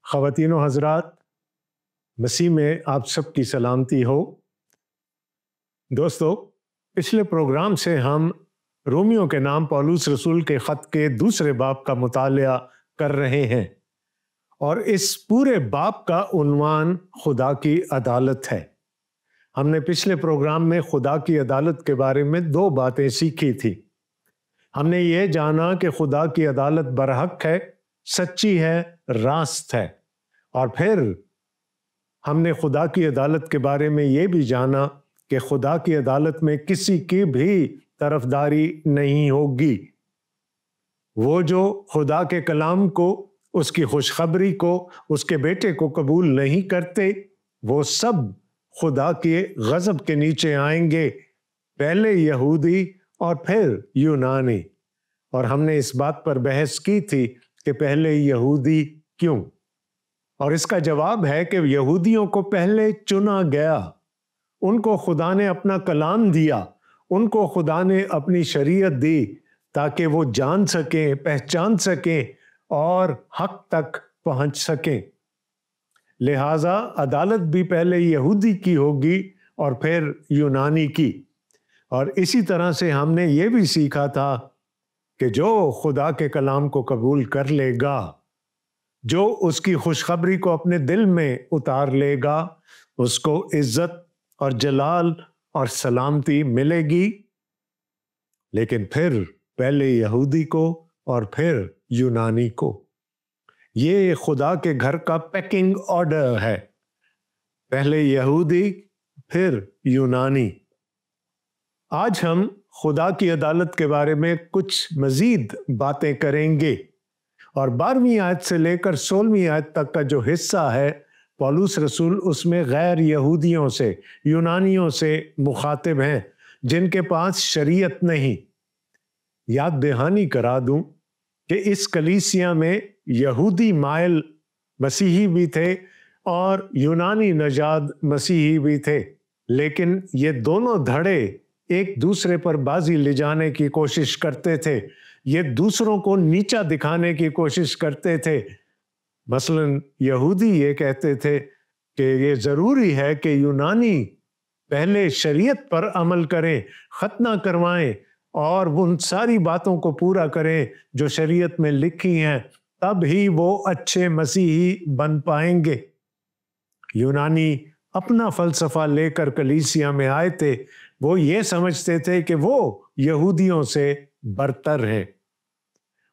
خواتین و حضرات، مسیح میں آپ سب کی سلامتی ہو۔ دوستو، پچھلے پروگرام سے ہم رومیوں کے نام پولس رسول کے خط کے دوسرے باب کا مطالعہ کر رہے ہیں، اور اس پورے باب کا عنوان خدا کی عدالت ہے۔ ہم نے پچھلے پروگرام میں خدا کی عدالت کے بارے میں 2 باتیں سیکھی تھی۔ ہم نے یہ جانا کہ خدا کی عدالت برحق ہے، سچی ہے، راست ہے، اور پھر ہم نے خدا کی عدالت کے بارے میں یہ بھی جانا کہ خدا کی عدالت میں کسی کی بھی طرفداری نہیں ہوگی۔ وہ جو خدا کے کلام کو، اس کی خوشخبری کو، اس کے بیٹے کو قبول نہیں کرتے، وہ سب خدا کے غضب کے نیچے آئیں گے، پہلے یہودی اور پھر یونانی۔ اور ہم نے اس بات پر بحث کی تھی کہ پہلے یہودی کیوں؟ اور اس کا جواب ہے کہ یہودیوں کو پہلے چنا گیا، ان کو خدا نے اپنا کلام دیا، ان کو خدا نے اپنی شریعت دی تاکہ وہ جان سکیں، پہچان سکیں اور حق تک پہنچ سکیں۔ لہٰذا عدالت بھی پہلے یہودی کی ہوگی اور پھر یونانی کی۔ اور اسی طرح سے ہم نے یہ بھی سیکھا تھا کہ جو خدا کے کلام کو قبول کر لے گا، جو اس کی خوشخبری کو اپنے دل میں اتار لے گا، اس کو عزت اور جلال اور سلامتی ملے گی، لیکن پھر پہلے یہودی کو اور پھر یونانی کو۔ یہ خدا کے گھر کا پیکنگ آرڈر ہے، پہلے یہودی پھر یونانی۔ آج ہم خدا کی عدالت کے بارے میں کچھ مزید باتیں کریں گے، اور 12ویں آیت سے لے کر 16ویں آیت تک کا جو حصہ ہے، پولس رسول اس میں غیر یہودیوں سے، یونانیوں سے مخاطب ہیں جن کے پاس شریعت نہیں۔ یاد دہانی کرا دوں کہ اس کلیسیا میں یہودی مائل مسیحی بھی تھے اور یونانی نژاد مسیحی بھی تھے، لیکن یہ دونوں دھڑے ایک دوسرے پر بازی لے جانے کی کوشش کرتے تھے، یہ دوسروں کو نیچا دکھانے کی کوشش کرتے تھے۔ مثلا یہودی یہ کہتے تھے کہ یہ ضروری ہے کہ یونانی پہلے شریعت پر عمل کریں، ختنہ کروائیں اور ان ساری باتوں کو پورا کریں جو شریعت میں لکھی ہیں، تب ہی وہ اچھے مسیحی بن پائیں گے۔ یونانی اپنا فلسفہ لے کر کلیسیا میں آئے تھے، وہ یہ سمجھتے تھے کہ وہ یہودیوں سے برتر ہیں،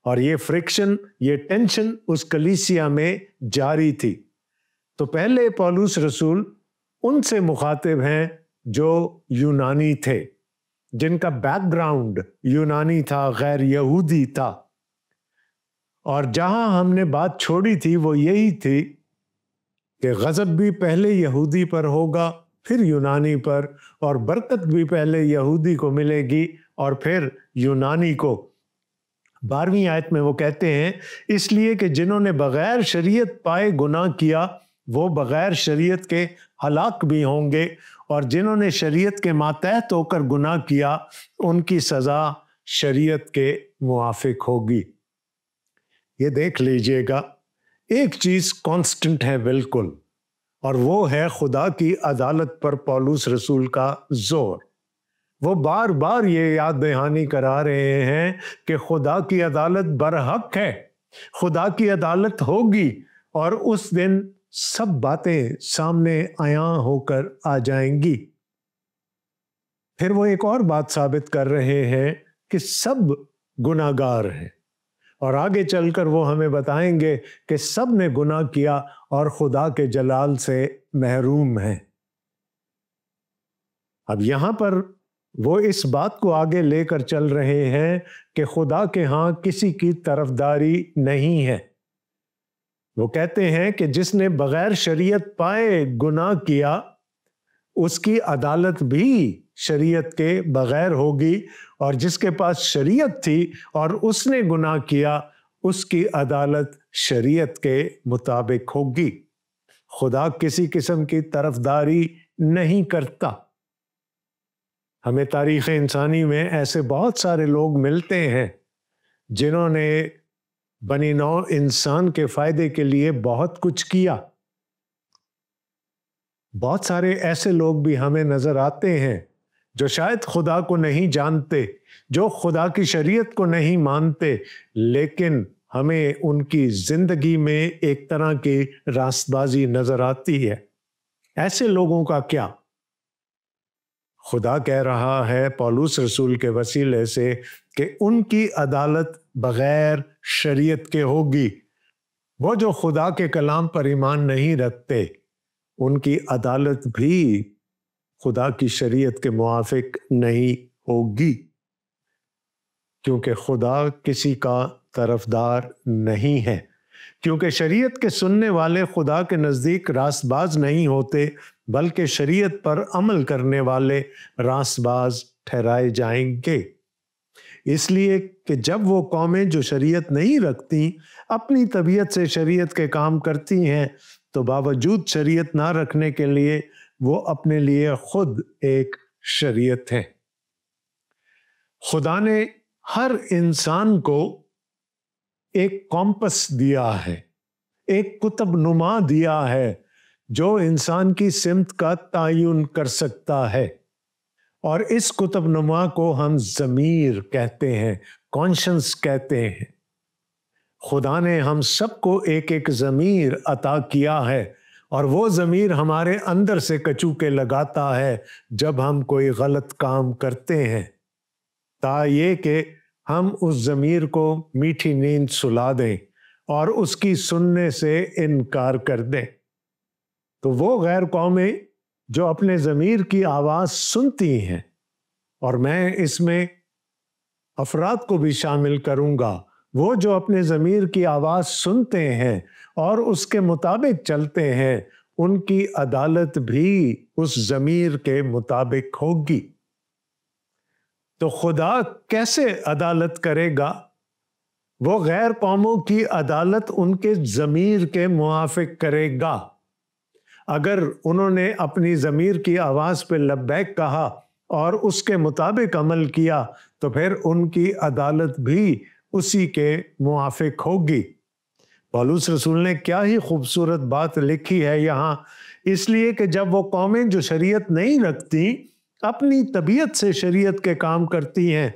اور یہ فرکشن، یہ ٹینشن اس کلیسیا میں جاری تھی۔ تو پہلے پولس رسول ان سے مخاطب ہیں جو یونانی تھے، جن کا بیک گراؤنڈ یونانی تھا، غیر یہودی تھا۔ اور جہاں ہم نے بات چھوڑی تھی وہ یہی تھی کہ غضب بھی پہلے یہودی پر ہوگا، پھر یونانی پر، اور برکت بھی پہلے یہودی کو ملے گی اور پھر یونانی کو۔ 12ویں آیت میں وہ کہتے ہیں، اس لیے کہ جنہوں نے بغیر شریعت پائے گناہ کیا، وہ بغیر شریعت کے ہلاک بھی ہوں گے، اور جنہوں نے شریعت کے ماتحت ہو کر گناہ کیا، ان کی سزا شریعت کے موافق ہوگی۔ یہ دیکھ لیجئے گا، ایک چیز کانسٹنٹ ہے بالکل، اور وہ ہے خدا کی عدالت پر پولس رسول کا زور۔ وہ بار بار یہ یاد دہانی کرا رہے ہیں کہ خدا کی عدالت برحق ہے، خدا کی عدالت ہوگی، اور اس دن سب باتیں سامنے عیاں ہو کر آ جائیں گی۔ پھر وہ ایک اور بات ثابت کر رہے ہیں کہ سب گناہ گار ہیں، اور آگے چل کر وہ ہمیں بتائیں گے کہ سب نے گناہ کیا اور خدا کے جلال سے محروم ہیں۔ اب یہاں پر وہ اس بات کو آگے لے کر چل رہے ہیں کہ خدا کے ہاں کسی کی طرفداری نہیں ہے۔ وہ کہتے ہیں کہ جس نے بغیر شریعت پائے گناہ کیا، اس کی عدالت بھی شریعت کے بغیر ہوگی، اور جس کے پاس شریعت تھی اور اس نے گناہ کیا، اس کی عدالت شریعت کے مطابق ہوگی۔ خدا کسی قسم کی طرفداری نہیں کرتا۔ ہمیں تاریخ انسانی میں ایسے بہت سارے لوگ ملتے ہیں جنہوں نے بنی نوع انسان کے فائدے کے لیے بہت کچھ کیا۔ بہت سارے ایسے لوگ بھی ہمیں نظر آتے ہیں جو شاید خدا کو نہیں جانتے، جو خدا کی شریعت کو نہیں مانتے، لیکن ہمیں ان کی زندگی میں ایک طرح کی راست بازی نظر آتی ہے۔ ایسے لوگوں کا کیا؟ خدا کہہ رہا ہے پولس رسول کے وسیلے سے کہ ان کی عدالت بغیر شریعت کے ہوگی۔ وہ جو خدا کے کلام پر ایمان نہیں رکھتے، ان کی عدالت بھی خدا کی شریعت کے موافق نہیں ہوگی، کیونکہ خدا کسی کا طرفدار نہیں ہے، کیونکہ شریعت کے سننے والے خدا کے نزدیک راست باز نہیں ہوتے، بلکہ شریعت پر عمل کرنے والے راست باز ٹھہرائے جائیں گے۔ اس لیے کہ جب وہ قومیں جو شریعت نہیں رکھتی اپنی طبیعت سے شریعت کے کام کرتی ہیں، تو باوجود شریعت نہ رکھنے کے لیے وہ اپنے لیے خود ایک شریعت ہے۔ خدا نے ہر انسان کو ایک کمپس دیا ہے، ایک قطب نما دیا ہے جو انسان کی سمت کا تعین کر سکتا ہے، اور اس قطب نما کو ہم ضمیر کہتے ہیں، کانشنس کہتے ہیں۔ خدا نے ہم سب کو ایک ایک ضمیر عطا کیا ہے، اور وہ ضمیر ہمارے اندر سے کچوکے لگاتا ہے جب ہم کوئی غلط کام کرتے ہیں، تا یہ کہ ہم اس ضمیر کو میٹھی نیند سلا دیں اور اس کی سننے سے انکار کر دیں۔ تو وہ غیر قومیں جو اپنے ضمیر کی آواز سنتی ہیں، اور میں اس میں افراد کو بھی شامل کروں گا، وہ جو اپنے ضمیر کی آواز سنتے ہیں اور اس کے مطابق چلتے ہیں، ان کی عدالت بھی اس ضمیر کے مطابق ہوگی۔ تو خدا کیسے عدالت کرے گا؟ وہ غیر قوموں کی عدالت ان کے ضمیر کے موافق کرے گا۔ اگر انہوں نے اپنی ضمیر کی آواز پہ لبیک کہا اور اس کے مطابق عمل کیا، تو پھر ان کی عدالت بھی اسی کے موافق ہوگی۔ پولس رسول نے کیا ہی خوبصورت بات لکھی ہے یہاں، اس لیے کہ جب وہ قومیں جو شریعت نہیں رکھتی اپنی طبیعت سے شریعت کے کام کرتی ہیں،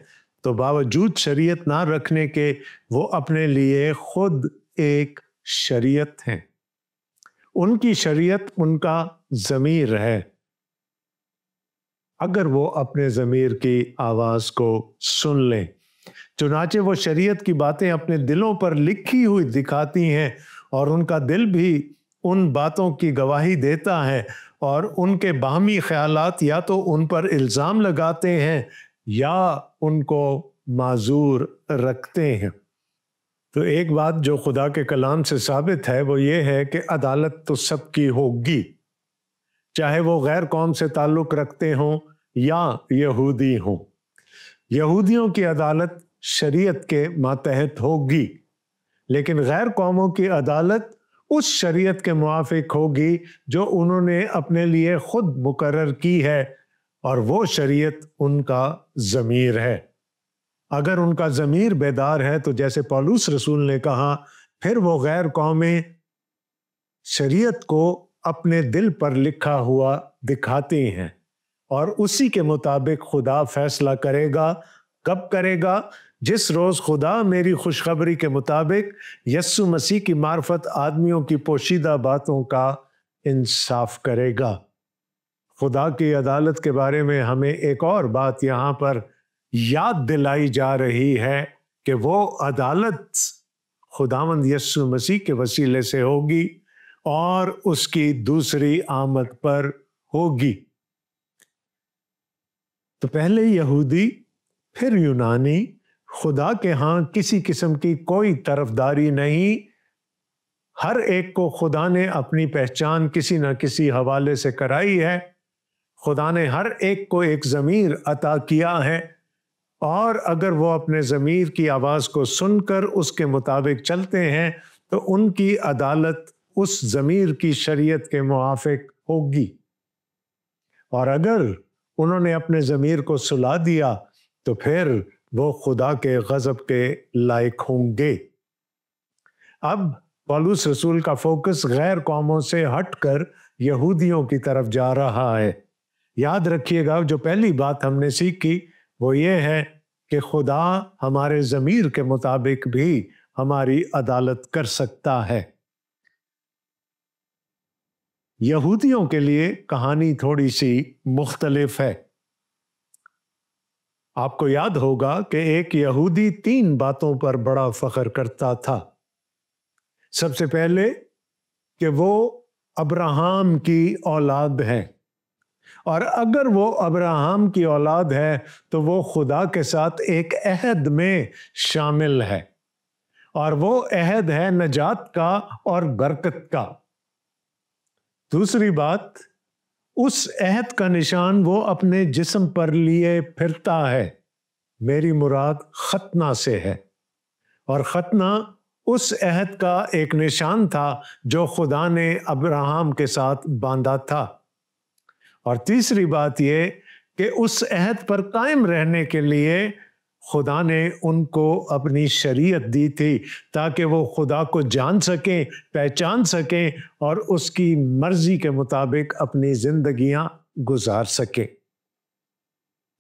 تو باوجود شریعت نہ رکھنے کے وہ اپنے لیے خود ایک شریعت ہیں۔ ان کی شریعت ان کا ضمیر ہے۔ اگر وہ اپنے ضمیر کی آواز کو سن لیں، چنانچہ وہ شریعت کی باتیں اپنے دلوں پر لکھی ہوئی دکھاتی ہیں، اور ان کا دل بھی ان باتوں کی گواہی دیتا ہے، اور ان کے باہمی خیالات یا تو ان پر الزام لگاتے ہیں یا ان کو معذور رکھتے ہیں۔ تو ایک بات جو خدا کے کلام سے ثابت ہے وہ یہ ہے کہ عدالت تو سب کی ہوگی، چاہے وہ غیر قوم سے تعلق رکھتے ہوں یا یہودی ہوں۔ یہودیوں کی عدالت شریعت کے ماتحت ہوگی، لیکن غیر قوموں کی عدالت اس شریعت کے موافق ہوگی جو انہوں نے اپنے لیے خود مقرر کی ہے، اور وہ شریعت ان کا ضمیر ہے۔ اگر ان کا ضمیر بیدار ہے تو جیسے پولس رسول نے کہا، پھر وہ غیر قومیں شریعت کو اپنے دل پر لکھا ہوا دکھاتی ہیں، اور اسی کے مطابق خدا فیصلہ کرے گا۔ کب کرے گا؟ جس روز خدا میری خوشخبری کے مطابق یسوع مسیح کی معرفت آدمیوں کی پوشیدہ باتوں کا انصاف کرے گا۔ خدا کی عدالت کے بارے میں ہمیں ایک اور بات یہاں پر یاد دلائی جا رہی ہے کہ وہ عدالت خداوند یسوع مسیح کے وسیلے سے ہوگی اور اس کی دوسری آمد پر ہوگی۔ تو پہلے یہودی پھر یونانی، خدا کے ہاں کسی قسم کی کوئی طرفداری نہیں۔ ہر ایک کو خدا نے اپنی پہچان کسی نہ کسی حوالے سے کرائی ہے۔ خدا نے ہر ایک کو ایک ضمیر عطا کیا ہے، اور اگر وہ اپنے ضمیر کی آواز کو سن کر اس کے مطابق چلتے ہیں تو ان کی عدالت اس ضمیر کی شریعت کے موافق ہوگی، اور اگر انہوں نے اپنے ضمیر کو سلا دیا تو پھر وہ خدا کے غضب کے لائق ہوں گے۔ اب پولس رسول کا فوکس غیر قوموں سے ہٹ کر یہودیوں کی طرف جا رہا ہے۔ یاد رکھیے گا، جو پہلی بات ہم نے سیکھی وہ یہ ہے کہ خدا ہمارے ضمیر کے مطابق بھی ہماری عدالت کر سکتا ہے۔ یہودیوں کے لیے کہانی تھوڑی سی مختلف ہے۔ آپ کو یاد ہوگا کہ ایک یہودی 3 باتوں پر بڑا فخر کرتا تھا۔ سب سے پہلے کہ وہ ابراہیم کی اولاد ہے، اور اگر وہ ابراہیم کی اولاد ہے تو وہ خدا کے ساتھ ایک عہد میں شامل ہے، اور وہ عہد ہے نجات کا اور برکت کا۔ دوسری بات، اس عہد کا نشان وہ اپنے جسم پر لیے پھرتا ہے۔ میری مراد ختنہ سے ہے، اور ختنہ اس عہد کا ایک نشان تھا جو خدا نے ابراہیم کے ساتھ باندھا تھا۔ اور تیسری بات یہ کہ اس عہد پر قائم رہنے کے لیے خدا نے ان کو اپنی شریعت دی تھی تاکہ وہ خدا کو جان سکیں، پہچان سکیں اور اس کی مرضی کے مطابق اپنی زندگیاں گزار سکیں۔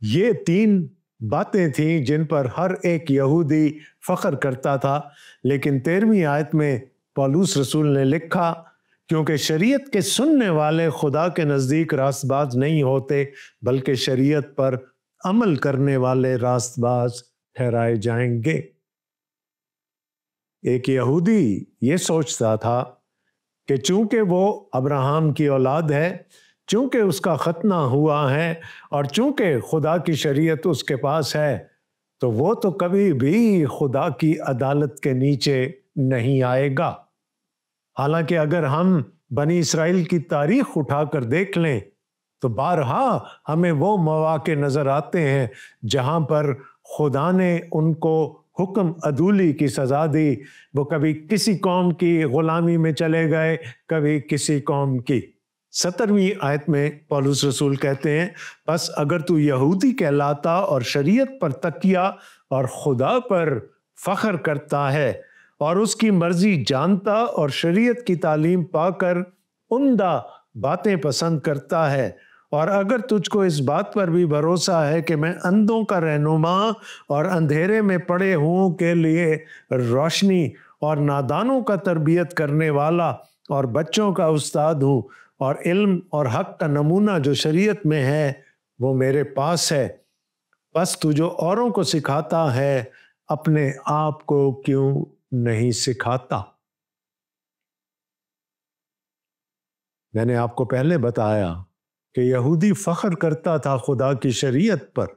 یہ 3 باتیں تھیں جن پر ہر ایک یہودی فخر کرتا تھا، لیکن 13ویں آیت میں پولس رسول نے لکھا، کیونکہ شریعت کے سننے والے خدا کے نزدیک راست باز نہیں ہوتے، بلکہ شریعت پر عمل کرنے والے راست باز ٹھہرائے جائیں گے۔ ایک یہودی یہ سوچتا تھا کہ چونکہ وہ ابراہیم کی اولاد ہے، چونکہ اس کا ختنہ ہوا ہے، اور چونکہ خدا کی شریعت اس کے پاس ہے، تو وہ تو کبھی بھی خدا کی عدالت کے نیچے نہیں آئے گا۔ حالانکہ اگر ہم بنی اسرائیل کی تاریخ اٹھا کر دیکھ لیں تو بارہا ہمیں وہ مواقع نظر آتے ہیں جہاں پر خدا نے ان کو حکم عدولی کی سزا دی۔ وہ کبھی کسی قوم کی غلامی میں چلے گئے، کبھی کسی قوم کی۔ 17ویں آیت میں پولس رسول کہتے ہیں، بس اگر تو یہودی کہلاتا اور شریعت پر تکیہ اور خدا پر فخر کرتا ہے اور اس کی مرضی جانتا اور شریعت کی تعلیم پا کر عمدہ باتیں پسند کرتا ہے، اور اگر تجھ کو اس بات پر بھی بھروسہ ہے کہ میں اندھوں کا رہنما اور اندھیرے میں پڑے ہوں کے لیے روشنی اور نادانوں کا تربیت کرنے والا اور بچوں کا استاد ہوں، اور علم اور حق کا نمونہ جو شریعت میں ہے وہ میرے پاس ہے، بس تو جو اوروں کو سکھاتا ہے اپنے آپ کو کیوں نہیں سکھاتا؟ میں نے آپ کو پہلے بتایا کہ یہودی فخر کرتا تھا خدا کی شریعت پر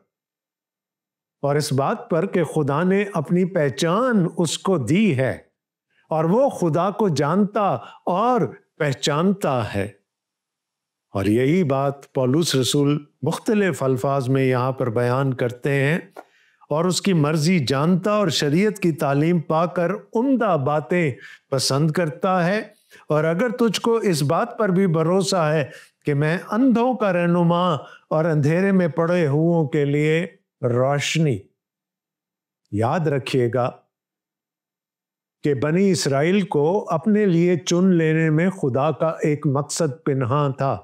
اور اس بات پر کہ خدا نے اپنی پہچان اس کو دی ہے اور وہ خدا کو جانتا اور پہچانتا ہے۔ اور یہی بات پولس رسول مختلف الفاظ میں یہاں پر بیان کرتے ہیں، اور اس کی مرضی جانتا اور شریعت کی تعلیم پا کر عمدہ باتیں پسند کرتا ہے، اور اگر تجھ کو اس بات پر بھی بھروسہ ہے کہ میں اندھوں کا رہنما اور اندھیرے میں پڑے ہوں کے لیے روشنی۔ یاد رکھیے گا کہ بنی اسرائیل کو اپنے لیے چن لینے میں خدا کا ایک مقصد پنہاں تھا۔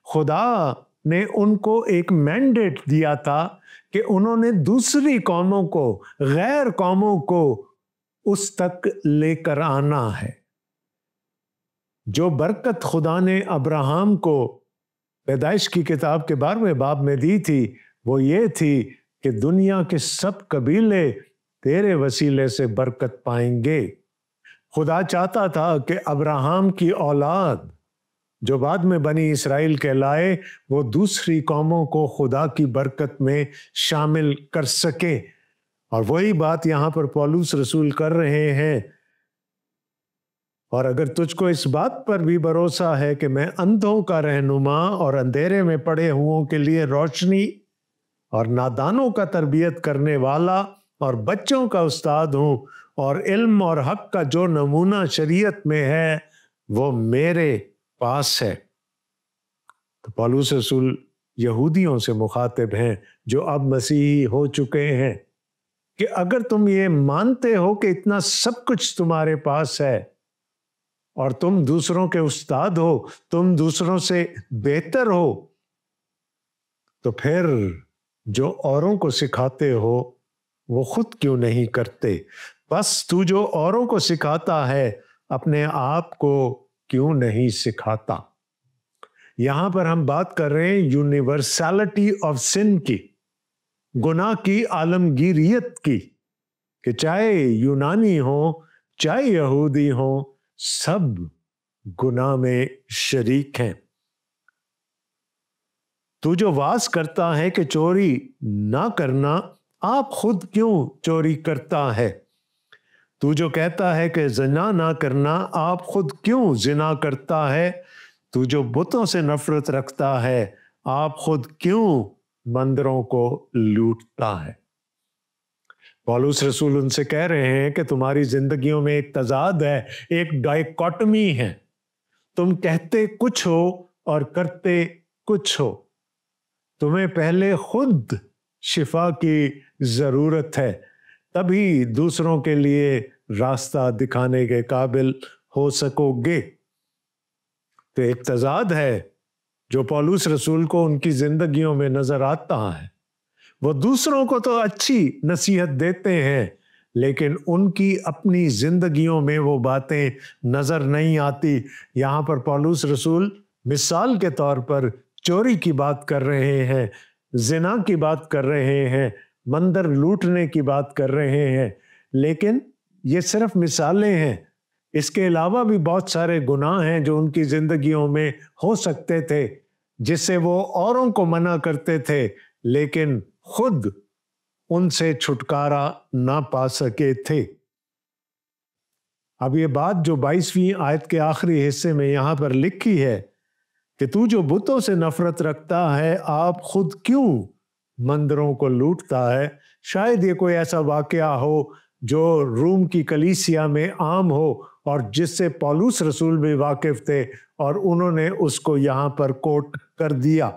خدا نے ان کو ایک مینڈیٹ دیا تھا کہ انہوں نے دوسری قوموں کو، غیر قوموں کو اس تک لے کر آنا ہے۔ جو برکت خدا نے ابراہیم کو پیدائش کی کتاب کے 12ویں باب میں دی تھی وہ یہ تھی کہ دنیا کے سب قبیلے تیرے وسیلے سے برکت پائیں گے۔ خدا چاہتا تھا کہ ابراہیم کی اولاد جو بعد میں بنی اسرائیل کہلائے وہ دوسری قوموں کو خدا کی برکت میں شامل کر سکے، اور وہی بات یہاں پر پولس رسول کر رہے ہیں۔ اور اگر تجھ کو اس بات پر بھی بھروسہ ہے کہ میں اندھوں کا رہنما اور اندھیرے میں پڑے ہوں کے لیے روشنی اور نادانوں کا تربیت کرنے والا اور بچوں کا استاد ہوں، اور علم اور حق کا جو نمونہ شریعت میں ہے وہ میرے پاس ہے، تو پولس رسول یہودیوں سے مخاطب ہیں جو اب مسیحی ہو چکے ہیں۔ کہ اگر تم یہ مانتے ہو کہ اتنا سب کچھ تمہارے پاس ہے اور تم دوسروں کے استاد ہو، تم دوسروں سے بہتر ہو، تو پھر جو اوروں کو سکھاتے ہو وہ خود کیوں نہیں کرتے؟ بس تو جو اوروں کو سکھاتا ہے اپنے آپ کو کیوں نہیں سکھاتا؟ یہاں پر ہم بات کر رہے ہیں یونیورسلٹی آف سن کی، گناہ کی عالمگیریت کی، کہ چاہے یونانی ہو چاہے یہودی ہو، سب گناہ میں شریک ہیں۔ تو جو واز کرتا ہے کہ چوری نہ کرنا، آپ خود کیوں چوری کرتا ہے؟ تو جو کہتا ہے کہ زنا نہ کرنا، آپ خود کیوں زنا کرتا ہے؟ تو جو بتوں سے نفرت رکھتا ہے، آپ خود کیوں مندروں کو لوٹتا ہے؟ پولس رسول ان سے کہہ رہے ہیں کہ تمہاری زندگیوں میں ایک تضاد ہے، ایک ڈائیکاٹمی ہے، تم کہتے کچھ ہو اور کرتے کچھ ہو۔ تمہیں پہلے خود شفا کی ضرورت ہے، تبھی دوسروں کے لیے راستہ دکھانے کے قابل ہو سکو گے۔ تو ایک تضاد ہے جو پولس رسول کو ان کی زندگیوں میں نظر آتا ہے۔ وہ دوسروں کو تو اچھی نصیحت دیتے ہیں، لیکن ان کی اپنی زندگیوں میں وہ باتیں نظر نہیں آتی۔ یہاں پر پولس رسول مثال کے طور پر چوری کی بات کر رہے ہیں، زنا کی بات کر رہے ہیں، مندر لوٹنے کی بات کر رہے ہیں، لیکن یہ صرف مثالیں ہیں۔ اس کے علاوہ بھی بہت سارے گناہ ہیں جو ان کی زندگیوں میں ہو سکتے تھے، جس سے وہ اوروں کو منع کرتے تھے، لیکن خود ان سے چھٹکارا نہ پا سکے تھے۔ اب یہ بات جو 22ویں آیت کے آخری حصے میں یہاں پر لکھی ہے کہ تو جو بتوں سے نفرت رکھتا ہے، آپ خود کیوں مندروں کو لوٹتا ہے، شاید یہ کوئی ایسا واقعہ ہو جو روم کی کلیسیا میں عام ہو اور جس سے پولس رسول بھی واقف تھے اور انہوں نے اس کو یہاں پر کوٹ کر دیا۔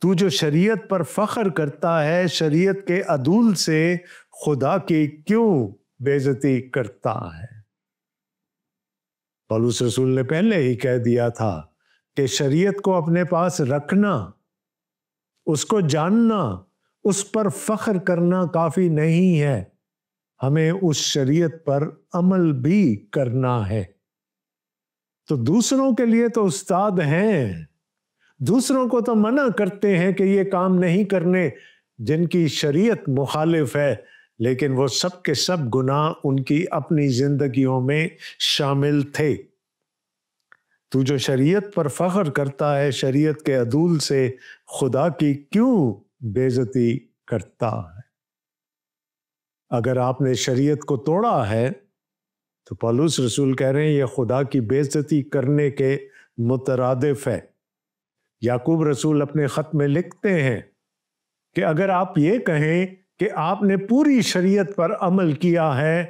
تو جو شریعت پر فخر کرتا ہے، شریعت کے عدول سے خدا کی کیوں بے عزتی کرتا ہے؟ پولس رسول نے پہلے ہی کہہ دیا تھا کہ شریعت کو اپنے پاس رکھنا، اس کو جاننا، اس پر فخر کرنا کافی نہیں ہے، ہمیں اس شریعت پر عمل بھی کرنا ہے۔ تو دوسروں کے لیے تو استاد ہیں، دوسروں کو تو منع کرتے ہیں کہ یہ کام نہیں کرنے جن کی شریعت مخالف ہے، لیکن وہ سب کے سب گناہ ان کی اپنی زندگیوں میں شامل تھے۔ تو جو شریعت پر فخر کرتا ہے، شریعت کے عدول سے خدا کی کیوں بے عزتی کرتا ہے؟ اگر آپ نے شریعت کو توڑا ہے تو پولس رسول کہہ رہے ہیں یہ خدا کی بے عزتی کرنے کے مترادف ہے۔ یعقوب رسول اپنے خط میں لکھتے ہیں کہ اگر آپ یہ کہیں کہ آپ نے پوری شریعت پر عمل کیا ہے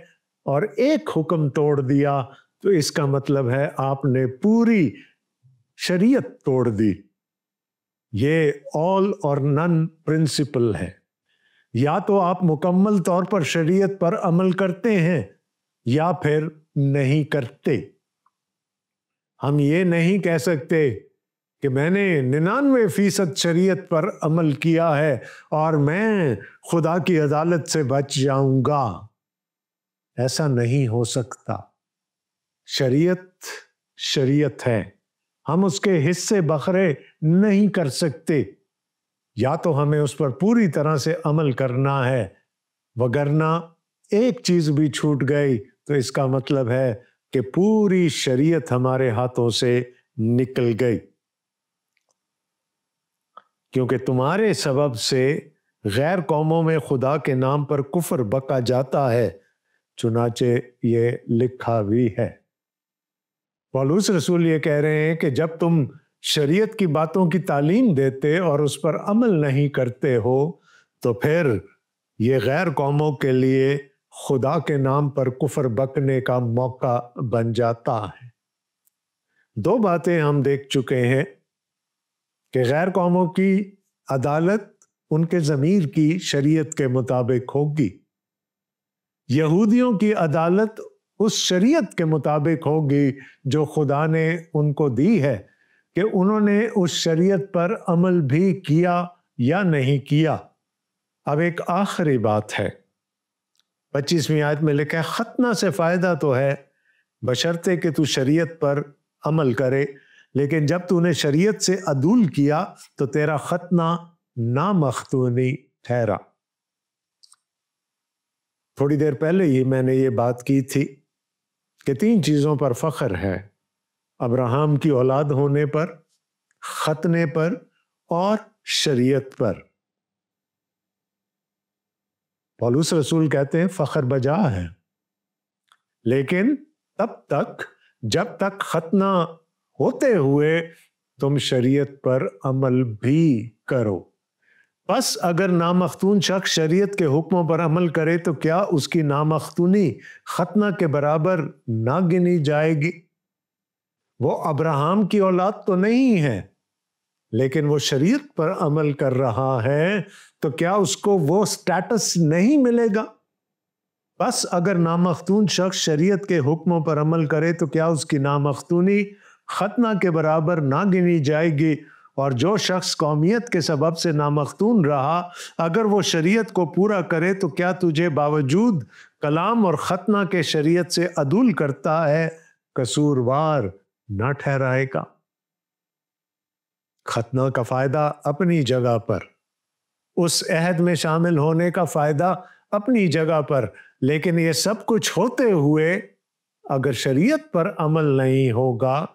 اور ایک حکم توڑ دیا، تو اس کا مطلب ہے آپ نے پوری شریعت توڑ دی۔ یہ آل اور نن پرنسپل ہے، یا تو آپ مکمل طور پر شریعت پر عمل کرتے ہیں یا پھر نہیں کرتے۔ ہم یہ نہیں کہہ سکتے کہ میں نے 99% شریعت پر عمل کیا ہے اور میں خدا کی عدالت سے بچ جاؤں گا۔ ایسا نہیں ہو سکتا۔ شریعت شریعت ہے، ہم اس کے حصے بخرے نہیں کر سکتے۔ یا تو ہمیں اس پر پوری طرح سے عمل کرنا ہے، وگرنہ ایک چیز بھی چھوٹ گئی تو اس کا مطلب ہے کہ پوری شریعت ہمارے ہاتھوں سے نکل گئی، کیونکہ تمہارے سبب سے غیر قوموں میں خدا کے نام پر کفر بکا جاتا ہے، چنانچہ یہ لکھا بھی ہے۔ پولس رسول یہ کہہ رہے ہیں کہ جب تم شریعت کی باتوں کی تعلیم دیتے اور اس پر عمل نہیں کرتے ہو، تو پھر یہ غیر قوموں کے لیے خدا کے نام پر کفر بکنے کا موقع بن جاتا ہے۔ دو باتیں ہم دیکھ چکے ہیں کہ غیر قوموں کی عدالت ان کے ضمیر کی شریعت کے مطابق ہوگی۔ یہودیوں کی عدالت اس شریعت کے مطابق ہوگی جو خدا نے ان کو دی ہے کہ انہوں نے اس شریعت پر عمل بھی کیا یا نہیں کیا۔ اب ایک آخری بات ہے، 25ویں آیت میں لکھا ہے ختنہ سے فائدہ تو ہے بشرطے کہ تو شریعت پر عمل کرے، لیکن جب تو نے شریعت سے عدول کیا تو تیرا ختنہ نامختونی ٹھہرا۔ تھوڑی دیر پہلے ہی میں نے یہ بات کی تھی کہ 3 چیزوں پر فخر ہے، ابراہیم کی اولاد ہونے پر، ختنے پر اور شریعت پر۔ پولس رسول کہتے ہیں فخر بجا ہے، لیکن تب تک جب تک ختنہ ہوتے ہوئے تم شریعت پر عمل بھی کرو۔ بس اگر نامختون شخص شریعت کے حکموں پر عمل کرے تو کیا اس کی نامختونی ختنہ کے برابر نہ گنی جائے گی؟ وہ ابراہیم کی اولاد تو نہیں ہے، لیکن وہ شریعت پر عمل کر رہا ہے، تو کیا اس کو وہ سٹیٹس نہیں ملے گا؟ بس اگر نامختون شخص شریعت کے حکموں پر عمل کرے تو کیا اس کی نامختونی ختنہ کے برابر نہ گنی جائے گی؟ اور جو شخص قومیت کے سبب سے نامختون رہا، اگر وہ شریعت کو پورا کرے تو کیا تجھے باوجود کلام اور ختنہ کے شریعت سے عدول کرتا ہے قصوروار نہ ٹھہرائے گا؟ ختنہ کا فائدہ اپنی جگہ پر، اس عہد میں شامل ہونے کا فائدہ اپنی جگہ پر، لیکن یہ سب کچھ ہوتے ہوئے اگر شریعت پر عمل نہیں ہوگا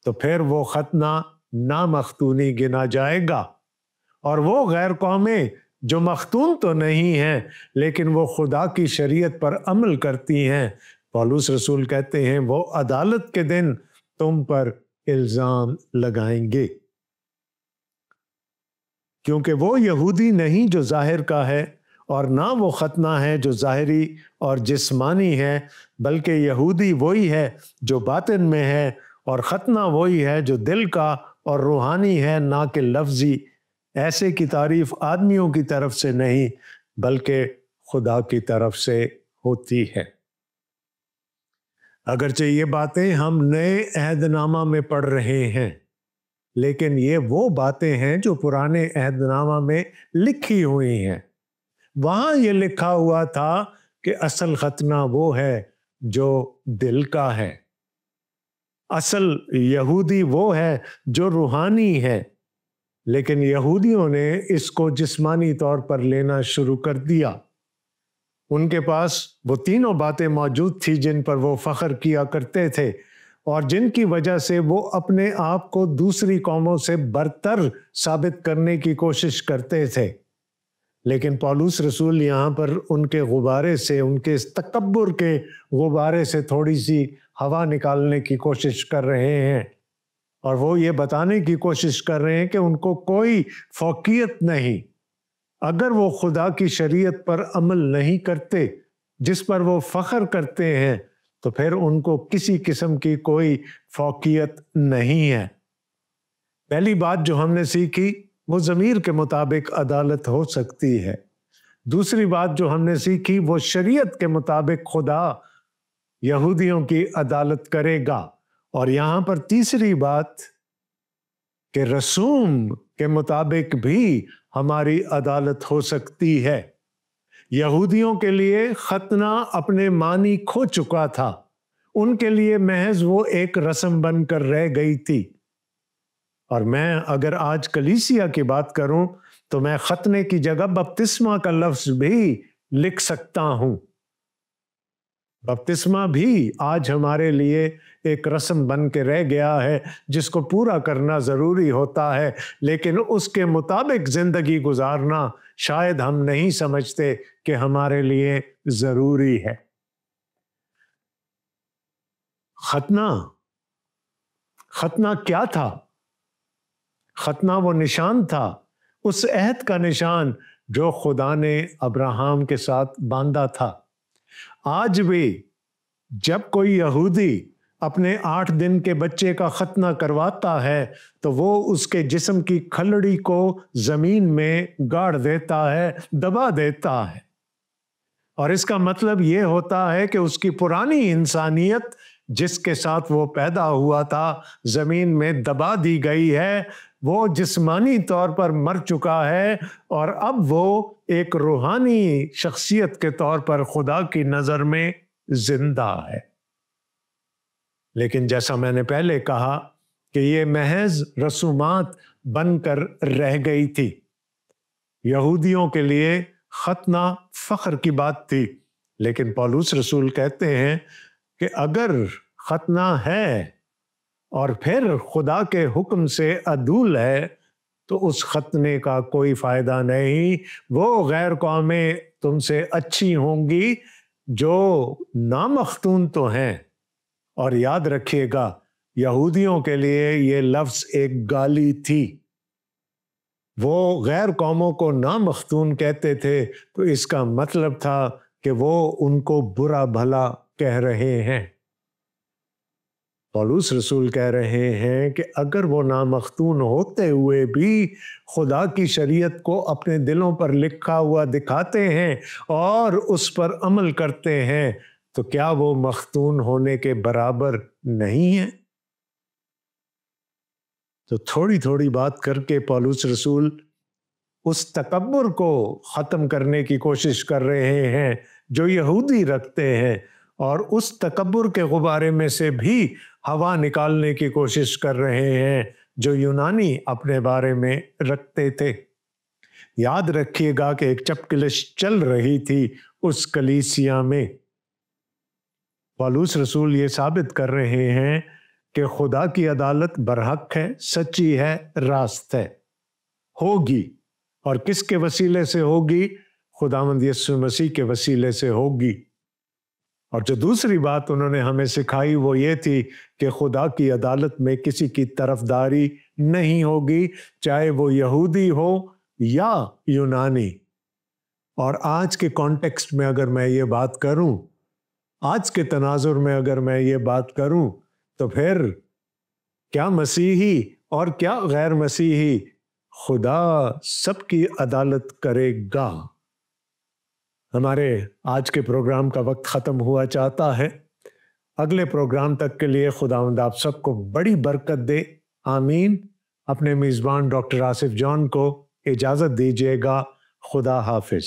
تو پھر وہ ختنہ نامختونی گنا جائے گا۔ اور وہ غیر قومیں جو مختون تو نہیں ہیں لیکن وہ خدا کی شریعت پر عمل کرتی ہیں، پولس رسول کہتے ہیں وہ عدالت کے دن تم پر الزام لگائیں گے، کیونکہ وہ یہودی نہیں جو ظاہر کا ہے، اور نہ وہ ختنہ ہے جو ظاہری اور جسمانی ہے، بلکہ یہودی وہی ہے جو باطن میں ہے، اور ختنہ وہی ہے جو دل کا اور روحانی ہے، نہ کہ لفظی۔ ایسے کی تعریف آدمیوں کی طرف سے نہیں بلکہ خدا کی طرف سے ہوتی ہے۔ اگرچہ یہ باتیں ہم نئے عہد نامہ میں پڑھ رہے ہیں، لیکن یہ وہ باتیں ہیں جو پرانے عہد نامہ میں لکھی ہوئی ہیں۔ وہاں یہ لکھا ہوا تھا کہ اصل ختنہ وہ ہے جو دل کا ہے، اصل یہودی وہ ہے جو روحانی ہے، لیکن یہودیوں نے اس کو جسمانی طور پر لینا شروع کر دیا۔ ان کے پاس وہ تینوں باتیں موجود تھی جن پر وہ فخر کیا کرتے تھے، اور جن کی وجہ سے وہ اپنے آپ کو دوسری قوموں سے برتر ثابت کرنے کی کوشش کرتے تھے۔ لیکن پولس رسول یہاں پر ان کے غبارے سے، ان کے اس تکبر کے غبارے سے تھوڑی سی ہوا نکالنے کی کوشش کر رہے ہیں، اور وہ یہ بتانے کی کوشش کر رہے ہیں کہ ان کو کوئی فوقیت نہیں۔ اگر وہ خدا کی شریعت پر عمل نہیں کرتے جس پر وہ فخر کرتے ہیں تو پھر ان کو کسی قسم کی کوئی فوقیت نہیں ہے۔ پہلی بات جو ہم نے سیکھی وہ ضمیر کے مطابق عدالت ہو سکتی ہے۔ دوسری بات جو ہم نے سیکھی وہ شریعت کے مطابق خدا یہودیوں کی عدالت کرے گا، اور یہاں پر تیسری بات کہ رسوم کے مطابق بھی ہماری عدالت ہو سکتی ہے۔ یہودیوں کے لیے ختنہ اپنے معنی کھو چکا تھا، ان کے لیے محض وہ ایک رسم بن کر رہ گئی تھی۔ اور میں اگر آج کلیسیا کی بات کروں تو میں ختنے کی جگہ بپتسمہ کا لفظ بھی لکھ سکتا ہوں۔ بپتسمہ بھی آج ہمارے لیے ایک رسم بن کے رہ گیا ہے جس کو پورا کرنا ضروری ہوتا ہے، لیکن اس کے مطابق زندگی گزارنا شاید ہم نہیں سمجھتے کہ ہمارے لیے ضروری ہے۔ ختنہ کیا تھا؟ ختنہ وہ نشان تھا، اس عہد کا نشان جو خدا نے ابراہیم کے ساتھ باندھا تھا۔ آج بھی جب کوئی یہودی اپنے 8 دن کے بچے کا ختنہ کرواتا ہے تو وہ اس کے جسم کی کھلڑی کو زمین میں گاڑ دیتا ہے، دبا دیتا ہے، اور اس کا مطلب یہ ہوتا ہے کہ اس کی پرانی انسانیت جس کے ساتھ وہ پیدا ہوا تھا زمین میں دبا دی گئی ہے، وہ جسمانی طور پر مر چکا ہے، اور اب وہ ایک روحانی شخصیت کے طور پر خدا کی نظر میں زندہ ہے۔ لیکن جیسا میں نے پہلے کہا کہ یہ محض رسومات بن کر رہ گئی تھی۔ یہودیوں کے لیے ختنہ فخر کی بات تھی، لیکن پولس رسول کہتے ہیں کہ اگر ختنہ ہے اور پھر خدا کے حکم سے عدول ہے تو اس ختنے کا کوئی فائدہ نہیں۔ وہ غیر قومیں تم سے اچھی ہوں گی جو نامختون تو ہیں، اور یاد رکھیے گا یہودیوں کے لیے یہ لفظ ایک گالی تھی۔ وہ غیر قوموں کو نامختون کہتے تھے تو اس کا مطلب تھا کہ وہ ان کو برا بھلا کہہ رہے ہیں۔ پولس رسول کہہ رہے ہیں کہ اگر وہ نامختون ہوتے ہوئے بھی خدا کی شریعت کو اپنے دلوں پر لکھا ہوا دکھاتے ہیں اور اس پر عمل کرتے ہیں تو کیا وہ مختون ہونے کے برابر نہیں ہیں؟ تو تھوڑی تھوڑی بات کر کے پولس رسول اس تکبر کو ختم کرنے کی کوشش کر رہے ہیں جو یہودی رکھتے ہیں، اور اس تکبر کے غبارے میں سے بھی ہوا نکالنے کی کوشش کر رہے ہیں جو یونانی اپنے بارے میں رکھتے تھے۔ یاد رکھیے گا کہ ایک چپکلش چل رہی تھی اس کلیسیا میں۔ پولس رسول یہ ثابت کر رہے ہیں کہ خدا کی عدالت برحق ہے، سچی ہے، راست ہے، ہوگی، اور کس کے وسیلے سے ہوگی؟ خداوند یسوع مسیح کے وسیلے سے ہوگی۔ اور جو دوسری بات انہوں نے ہمیں سکھائی وہ یہ تھی کہ خدا کی عدالت میں کسی کی طرفداری نہیں ہوگی، چاہے وہ یہودی ہو یا یونانی۔ اور آج کے کانٹیکسٹ میں اگر میں یہ بات کروں، آج کے تناظر میں اگر میں یہ بات کروں تو پھر کیا مسیحی اور کیا غیر مسیحی، خدا سب کی عدالت کرے گا۔ ہمارے آج کے پروگرام کا وقت ختم ہوا چاہتا ہے۔ اگلے پروگرام تک کے لیے خداوند آپ سب کو بڑی برکت دے، آمین۔ اپنے میزبان ڈاکٹر آصف جان کو اجازت دیجیے گا۔ خدا حافظ۔